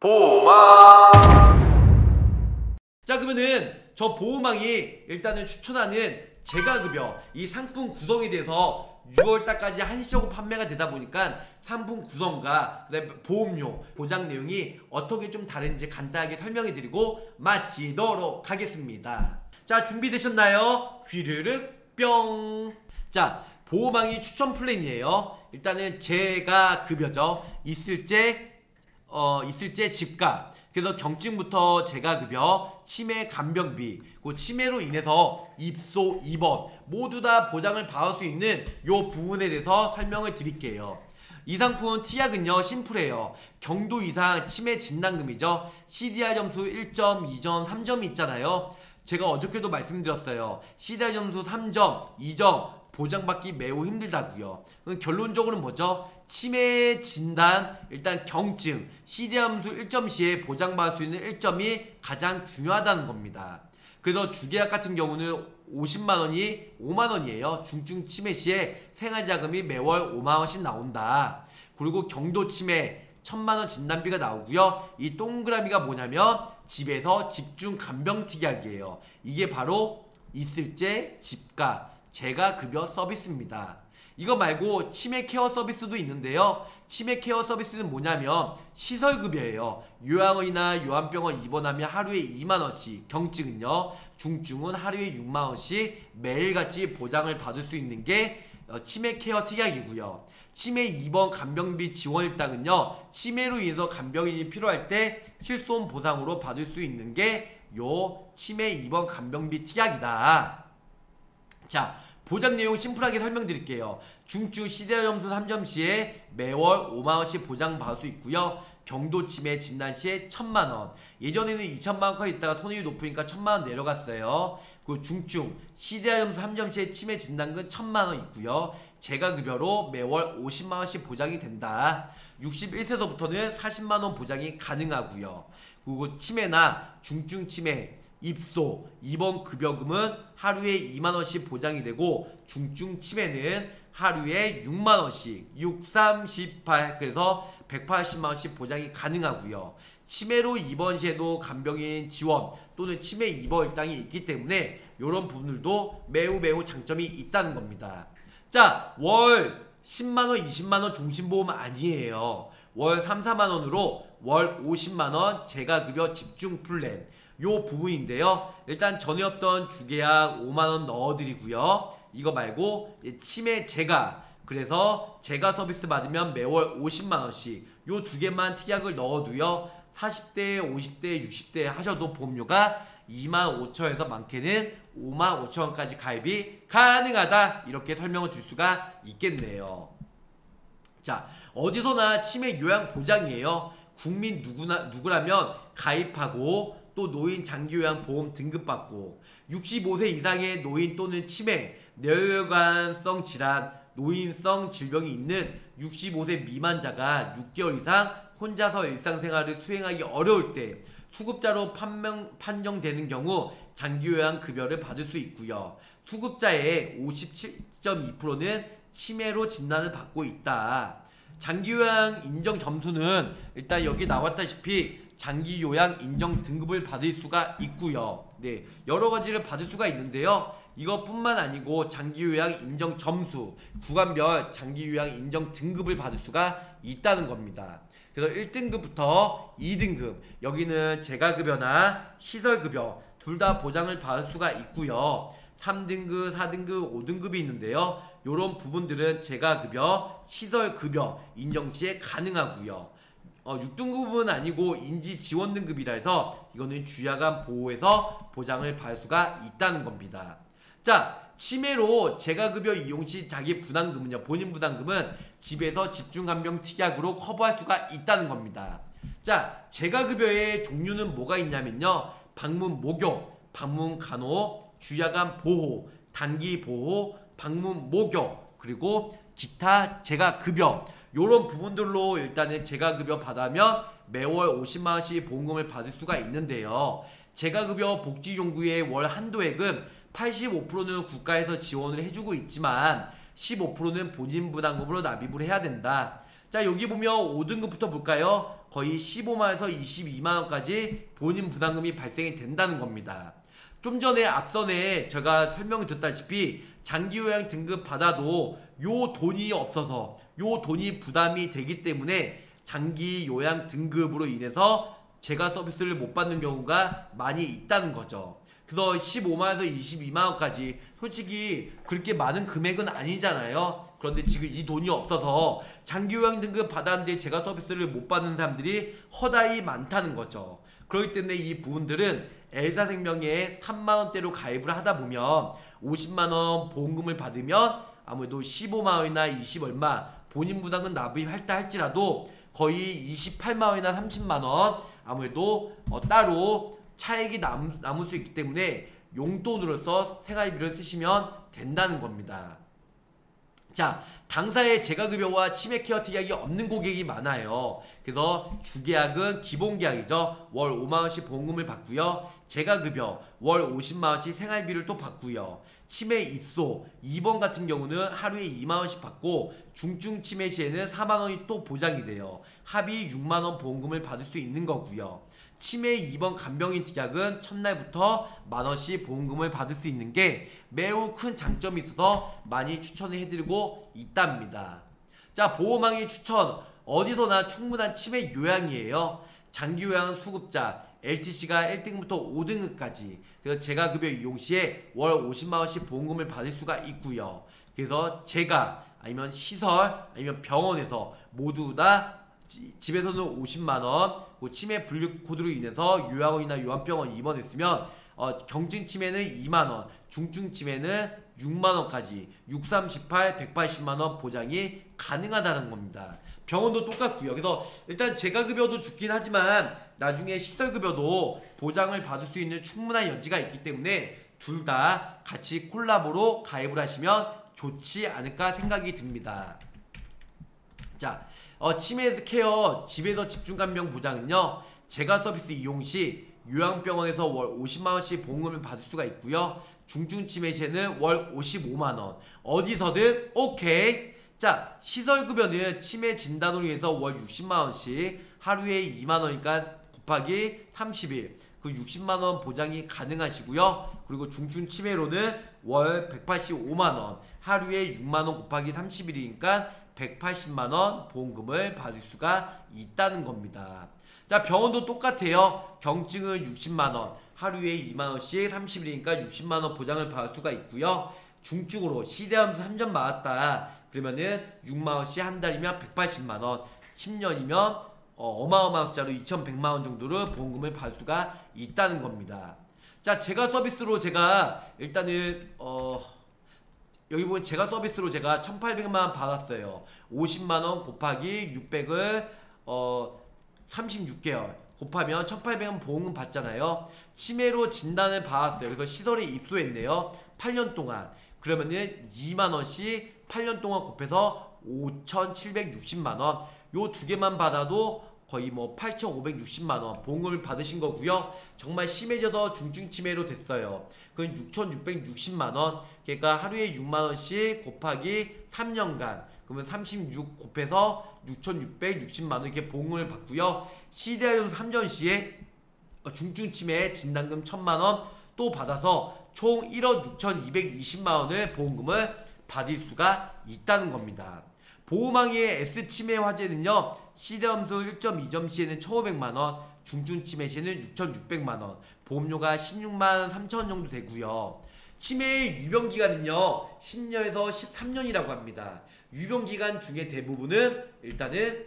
보호망. 자, 그러면은 저 보호망이 일단은 추천하는 제가급여 이 상품 구성에 대해서 6월달까지 한시적으로 판매가 되다 보니까 상품 구성과 그다음에 보험료 보장 내용이 어떻게 좀 다른지 간단하게 설명해 드리고 마치도록 하겠습니다. 자, 준비되셨나요? 휘르륵 뿅. 자, 보호망이 추천 플랜이에요. 일단은 제가급여죠. 있을제 집값, 그래서 경증부터 제가급여, 치매 간병비, 그 치매로 인해서 입소, 입원 모두 다 보장을 받을 수 있는 요 부분에 대해서 설명을 드릴게요. 이 상품 특약은요 심플해요. 경도 이상 치매 진단금이죠. CDR 점수 1점, 2점, 3점이 있잖아요. 제가 어저께도 말씀드렸어요. CDR 점수 3점, 2점 보장받기 매우 힘들다고요. 결론적으로는 뭐죠? 치매 진단, 일단 경증, CDR 점수 1점 시에 보장받을 수 있는 1점이 가장 중요하다는 겁니다. 그래서 주계약 같은 경우는 50만원이 5만원이에요. 중증 치매 시에 생활자금이 매월 5만원씩 나온다. 그리고 경도 치매 1000만원 진단비가 나오고요. 이 동그라미가 뭐냐면 집에서 집중 간병 특약이에요. 이게 바로 있을제 집값 제가급여 서비스입니다. 이거 말고 치매 케어 서비스도 있는데요. 치매 케어 서비스는 뭐냐면 시설급여예요. 요양원이나 요양병원 입원하면 하루에 2만원씩, 경증은요, 중증은 하루에 6만원씩 매일같이 보장을 받을 수 있는 게 치매 케어 특약이고요. 치매 입원 간병비 지원 일당은요, 치매로 인해서 간병인이 필요할 때 실손 보상으로 받을 수 있는 게 요 치매 입원 간병비 특약이다. 자, 보장 내용 심플하게 설명드릴게요. 중증 CDR 점수 3점 시에 매월 5만원씩 보장받을 수 있고요. 경도 치매 진단 시에 1000만원. 예전에는 2000만원까지 있다가 손익이 높으니까 1000만원 내려갔어요. 그 중증 CDR 점수 3점 시에 치매 진단금 1000만원 있고요. 제가급여로 매월 50만원씩 보장이 된다. 61세서부터는 40만원 보장이 가능하고요. 그리고 치매나 중증 치매, 입소, 입원 급여금은 하루에 2만원씩 보장이 되고 중증 치매는 하루에 6만원씩 6, 3, 18 그래서 180만원씩 보장이 가능하고요. 치매로 입원 시에도 간병인 지원 또는 치매 입원 일당이 있기 때문에 이런 부분들도 매우 장점이 있다는 겁니다. 자, 월 10만원, 20만원 종신보험 아니에요. 월 3, 4만원으로 월 50만원 제가급여 집중 플랜 요 부분인데요. 일단 전에 없던 주계약 5만원 넣어드리고요. 이거 말고 치매 제가, 그래서 제가 서비스 받으면 매월 50만원씩 요 두 개만 특약을 넣어도요. 40대, 50대, 60대 하셔도 보험료가 25,000원에서 많게는 55,000원까지 가입이 가능하다. 이렇게 설명을 드릴 수가 있겠네요. 자, 어디서나 치매 요양 보장이에요. 국민 누구라면 가입하고 또 노인 장기요양보험 등급받고 65세 이상의 노인 또는 치매, 뇌혈관성 질환, 노인성 질병이 있는 65세 미만자가 6개월 이상 혼자서 일상생활을 수행하기 어려울 때 수급자로 판정되는 경우 장기요양급여를 받을 수 있고요. 수급자의 57.2%는 치매로 진단을 받고 있다. 장기요양 인정 점수는 일단 여기 나왔다시피 장기요양 인정 등급을 받을 수가 있고요. 네, 여러 가지를 받을 수가 있는데요. 이것뿐만 아니고 장기요양 인정 점수, 구간별 장기요양 인정 등급을 받을 수가 있다는 겁니다. 그래서 1등급부터 2등급, 여기는 제가급여나 시설급여 둘 다 보장을 받을 수가 있고요. 3등급, 4등급, 5등급이 있는데요. 요런 부분들은 제가급여, 시설급여 인정 시에 가능하고요. 6등급은 아니고 인지지원 등급이라 해서 이거는 주야간 보호에서 보장을 받을 수가 있다는 겁니다. 자, 치매로 제가급여 이용 시 자기 부담금은요, 본인 부담금은 집에서 집중간병 특약으로 커버할 수가 있다는 겁니다. 자, 제가급여의 종류는 뭐가 있냐면요, 방문 목욕, 방문 간호, 주야간 보호, 단기 보호, 방문 목욕, 그리고 기타 제가급여 요런 부분들로 일단은 제가급여 받으면 매월 50만원씩 보험금을 받을 수가 있는데요. 제가급여 복지용구의 월 한도액은 85%는 국가에서 지원을 해주고 있지만 15%는 본인 부담금으로 납입을 해야 된다. 자, 여기 보면 5등급부터 볼까요? 거의 15만원에서 22만원까지 본인 부담금이 발생이 된다는 겁니다. 좀 전에 앞선에 제가 설명드렸다시피 장기요양 등급 받아도 요 돈이 없어서 요 돈이 부담이 되기 때문에 장기요양 등급으로 인해서 제가 서비스를 못 받는 경우가 많이 있다는 거죠. 그래서 15만원에서 22만원까지 솔직히 그렇게 많은 금액은 아니잖아요. 그런데 지금 이 돈이 없어서 장기요양 등급 받았는데 제가 서비스를 못 받는 사람들이 허다히 많다는 거죠. 그렇기 때문에 이 부분들은 엘사생명에 3만원대로 가입을 하다 보면 50만원 보험금을 받으면 아무래도 15만원이나 20 얼마 본인 부담금 납입할다 할지라도 거의 28만원이나 30만원 아무래도 따로 차액이 남을 수 있기 때문에 용돈으로서 생활비를 쓰시면 된다는 겁니다. 자, 당사에 재가급여와 치매케어 특약이 없는 고객이 많아요. 그래서 주계약은 기본계약이죠. 월 5만원씩 보험금을 받고요. 재가급여 월 50만원씩 생활비를 또 받고요. 치매 입소 2번 같은 경우는 하루에 2만원씩 받고 중증 치매 시에는 4만원이 또 보장이 돼요. 합의 6만원 보험금을 받을 수 있는 거고요. 치매 2번 간병인 특약은 첫날부터 만원씩 보험금을 받을 수 있는 게 매우 큰 장점이 있어서 많이 추천을 해드리고 있답니다. 자, 보험왕의 추천 어디서나 충분한 치매 요양이에요. 장기요양 수급자 LTC가 1등급부터 5등급까지 그래서 재가급여 이용시에 월 50만원씩 보험금을 받을 수가 있고요. 그래서 제가 아니면 시설 아니면 병원에서 모두 다 집에서는 50만원, 치매 분류 코드로 인해서 요양원이나 요양병원 입원했으면 경증 치매는 2만원, 중증 치매는 6만원까지 6, 3, 18, 180만원 보장이 가능하다는 겁니다. 병원도 똑같고요. 그래서 일단 재가급여도 좋긴 하지만 나중에 시설급여도 보장을 받을 수 있는 충분한 여지가 있기 때문에 둘 다 같이 콜라보로 가입을 하시면 좋지 않을까 생각이 듭니다. 자, 치매 케어 집에서 집중간병 보장은요, 재가 서비스 이용 시 요양병원에서 월 50만원씩 보험금을 받을 수가 있고요. 중증 치매 시에는 월 55만원 어디서든 오케이. 자, 시설급여는 치매 진단으로 인해서 월 60만원씩 하루에 2만원이니까 곱하기 30일 그 60만원 보장이 가능하시고요. 그리고 중증 치매로는 월 185만원 하루에 6만원 곱하기 30일이니까 180만원 보험금을 받을 수가 있다는 겁니다. 자, 병원도 똑같아요. 경증은 60만원 하루에 2만원씩 30일이니까 60만원 보장을 받을 수가 있고요. 중증으로 시대암수 3점 맞았다 그러면은 6만원씩 한 달이면 180만원 10년이면 어마어마한 숫자로 2100만원 정도로 보험금을 받을 수가 있다는 겁니다. 자, 제가 서비스로 제가 일단은 여기 보면 제가 서비스로 제가 1800만원 받았어요. 50만원 곱하기 600을 36개월 곱하면 1800원 보험금 받잖아요. 치매로 진단을 받았어요. 그래서 시설에 입소했네요. 8년 동안 그러면은 2만원씩 8년 동안 곱해서 5760만원 요 두 개만 받아도 거의 뭐 8560만원 보험금을 받으신 거고요. 정말 심해져서 중증 치매로 됐어요. 그건 6660만원 그러니까 하루에 6만원씩 곱하기 3년간 그러면 36 곱해서 6660만원 이렇게 보험금을 받고요. 시대암수 3전 시에 중증 치매 진단금 1000만원 또 받아서 총 1억 6220만원의 보험금을 받을 수가 있다는 겁니다. 보호망이의 S치매 화재는요, 시대암수 1.2점 시에는 1500만원, 중증 치매 시에는 6600만원, 보험료가 16만 3천원 정도 되고요. 치매의 유병기간은요 10년에서 13년이라고 합니다. 유병기간 중에 대부분은 일단은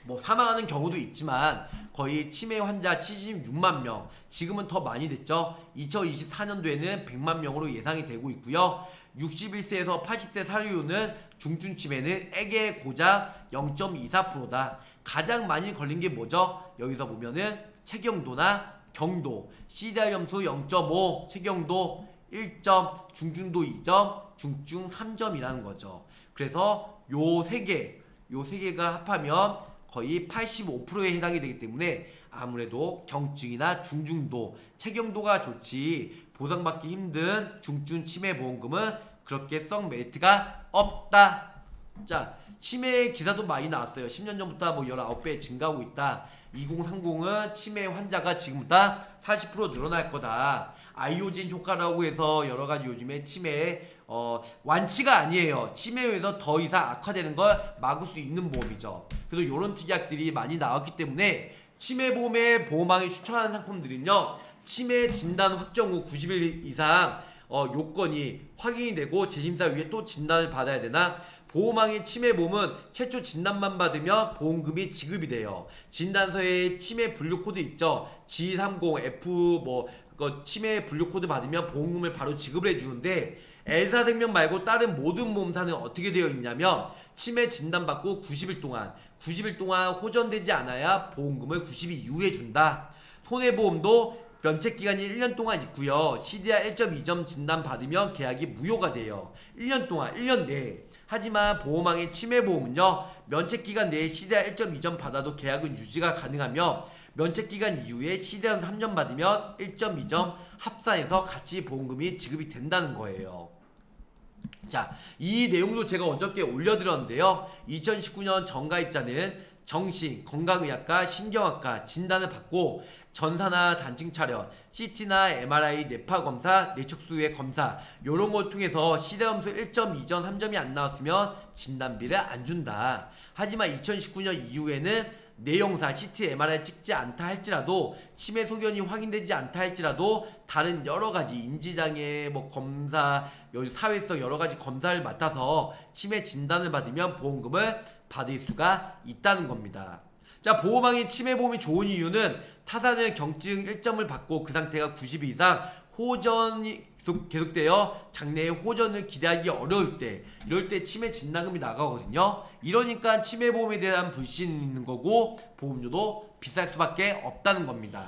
뭐 사망하는 경우도 있지만 거의 치매 환자 76만 명 지금은 더 많이 됐죠. 2024년도에는 100만 명으로 예상이 되고 있고요. 61세에서 80세 사례율은 중증 치매는 액의 고작 0.24%다. 가장 많이 걸린 게 뭐죠? 여기서 보면은 체경도나 경도, CDR-점수 0.5, 체경도 1점, 중증도 2점, 중증 3점이라는 거죠. 그래서 요 세 개가 합하면 거의 85%에 해당이 되기 때문에 아무래도 경증이나 중증도, 체경도가 좋지 보상받기 힘든 중증 치매 보험금은 그렇게 썩 메리트가 없다. 자, 치매 기사도 많이 나왔어요. 10년 전부터 뭐 19배 증가하고 있다. 2030은 치매 환자가 지금보다 40% 늘어날 거다. 아이오진 효과라고 해서 여러 가지 요즘에 치매 완치가 아니에요. 치매에 의해서 더 이상 악화되는 걸 막을 수 있는 보험이죠. 그래서 이런 특약들이 많이 나왔기 때문에 치매보험의 보험왕이 추천하는 상품들은요, 치매 진단 확정 후 90일 이상 요건이 확인이 되고 재심사 위에 또 진단을 받아야 되나, 보험왕의 치매보험은 최초 진단만 받으면 보험금이 지급이 돼요. 진단서에 치매 분류 코드 있죠. G30F 치매 분류 코드 받으면 보험금을 바로 지급을 해주는데, 엘사생명 말고 다른 모든 보험사는 어떻게 되어 있냐면 치매 진단받고 90일 동안 호전되지 않아야 보험금을 90일 이후에 준다. 손해보험도 면책기간이 1년 동안 있고요. CDR 1.2점 진단 받으면 계약이 무효가 돼요. 1년 동안, 1년 내에. 하지만 보험왕의 치매보험은요, 면책기간 내에 CDR 1.2점 받아도 계약은 유지가 가능하며, 면책기간 이후에 CDR 3점 받으면 1.2점 합산해서 같이 보험금이 지급이 된다는 거예요. 자, 이 내용도 제가 어저께 올려드렸는데요. 2019년 정가입자는 정신, 건강의학과, 신경학과 진단을 받고 전사나 단층 촬영, CT나 MRI, 뇌파 검사, 뇌척수의 검사 요런 걸 통해서 CDR-함수 1.2점, 3점이 안 나왔으면 진단비를 안 준다. 하지만 2019년 이후에는 뇌영상, CT, MRI 찍지 않다 할지라도, 치매 소견이 확인되지 않다 할지라도 다른 여러가지 인지장애 검사, 사회성 여러가지 검사를 맡아서 치매 진단을 받으면 보험금을 받을 수가 있다는 겁니다. 자, 보험왕이 치매보험이 좋은 이유는 타사는 경증 1점을 받고 그 상태가 90일 이상 호전이 계속되어 장래에 호전을 기대하기 어려울 때, 이럴 때 치매 진단금이 나가거든요. 이러니까 치매보험에 대한 불신이 있는 거고 보험료도 비쌀 수밖에 없다는 겁니다.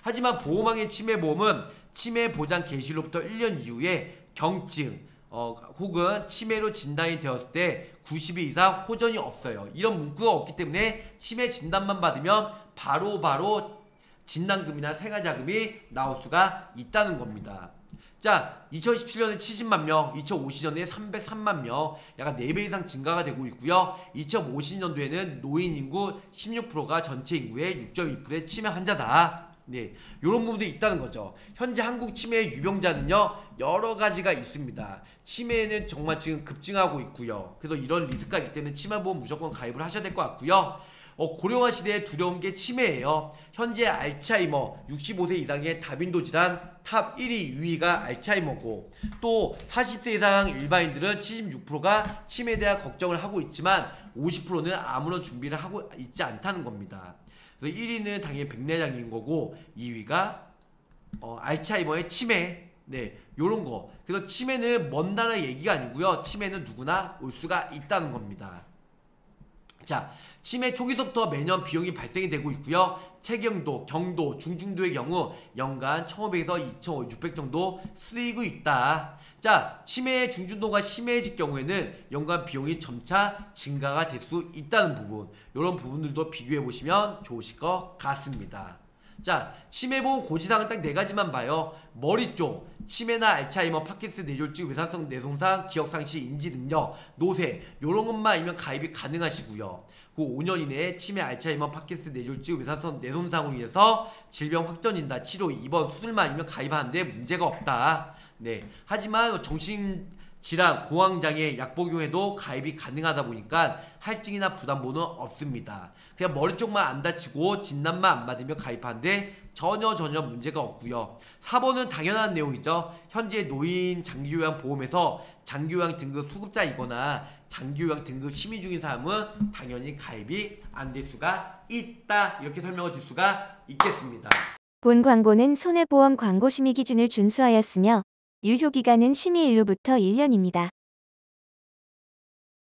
하지만 보험왕의 치매보험은 치매 보장 개시로부터 1년 이후에 경증 혹은 치매로 진단이 되었을 때 90일 이상 호전이 없어요. 이런 문구가 없기 때문에 치매 진단만 받으면 바로 진단금이나 생활자금이 나올 수가 있다는 겁니다. 자, 2017년에 70만 명, 2050년에 303만 명, 약간 4배 이상 증가가 되고 있고요. 2050년도에는 노인 인구 16%가 전체 인구의 6.2%의 치매 환자다. 네, 이런 부분도 있다는 거죠. 현재 한국 치매 유병자는요, 여러 가지가 있습니다. 치매는 정말 지금 급증하고 있고요. 그래서 이런 리스크가 있기 때문에 치매보험 무조건 가입을 하셔야 될 것 같고요. 고령화 시대에 두려운 게 치매예요. 현재 알츠하이머 65세 이상의 다빈도 질환 탑 1위, 2위가 알츠하이머고, 또 40세 이상 일반인들은 76%가 치매에 대한 걱정을 하고 있지만 50%는 아무런 준비를 하고 있지 않다는 겁니다. 그래서 1위는 당연히 백내장인 거고, 2위가 알츠하이머의 치매. 네, 요런 거. 그래서 치매는 먼 나라 얘기가 아니고요. 치매는 누구나 올 수가 있다는 겁니다. 자, 치매 초기부터 매년 비용이 발생이 되고 있고요. 체경도, 경도, 중증도의 경우 연간 1,500에서 2,600 정도 쓰이고 있다. 자, 치매의 중증도가 심해질 경우에는 연간 비용이 점차 증가가 될 수 있다는 부분, 이런 부분들도 비교해 보시면 좋으실 것 같습니다. 자, 치매보험 고지사항은 딱 4가지만 봐요. 머리 쪽, 치매나 알츠하이머, 파킨슨, 뇌졸중, 외상성 뇌손상, 기억상실, 인지능력, 노쇠 요런 것만 아니면 가입이 가능하시고요. 그 5년 이내에 치매, 알츠하이머, 파킨슨, 뇌졸중, 외상성 뇌손상으로 인해서 질병 확전 진단, 치료, 입원, 수술만 아니면 가입하는데 문제가 없다. 네, 하지만 정신질환, 공황장애 약 복용에도 가입이 가능하다 보니까 할증이나 부담보는 없습니다. 그냥 머리 쪽만 안 다치고 진단만 안 받으면 가입하는데 전혀 문제가 없고요. 4번은 당연한 내용이죠. 현재 노인 장기요양 보험에서 장기요양 등급 수급자이거나 장기요양 등급 심의 중인 사람은 당연히 가입이 안 될 수가 있다. 이렇게 설명을 드릴 수가 있겠습니다. 본 광고는 손해보험 광고 심의 기준을 준수하였으며 유효기간은 심의일로부터 1년입니다.